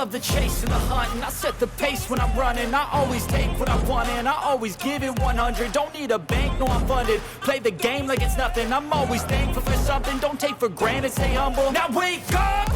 love the chase and the hunt, and I set the pace when I'm running. I always take what I want and I always give it 100. Don't need a bank, no I'm funded. Play the game like it's nothing. I'm always thankful for something. Don't take for granted, stay humble. Now wake up!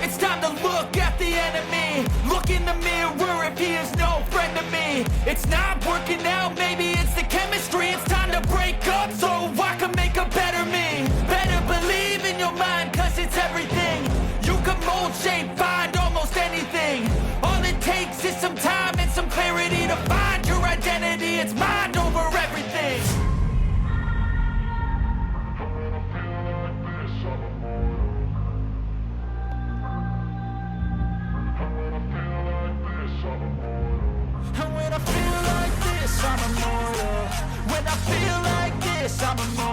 It's time to look at the enemy. Look in the mirror if he is no friend to me. It's not working out, maybe it's the chemistry. It's time to break up so I can make a better me. Better believe in your mind, cause it's everything. You can mold, shape, find almost anything. All it takes is some time and some clarity to find your identity. It's mind over everything. And when I feel like this, I'm immortal. When I feel like this, I'm immortal.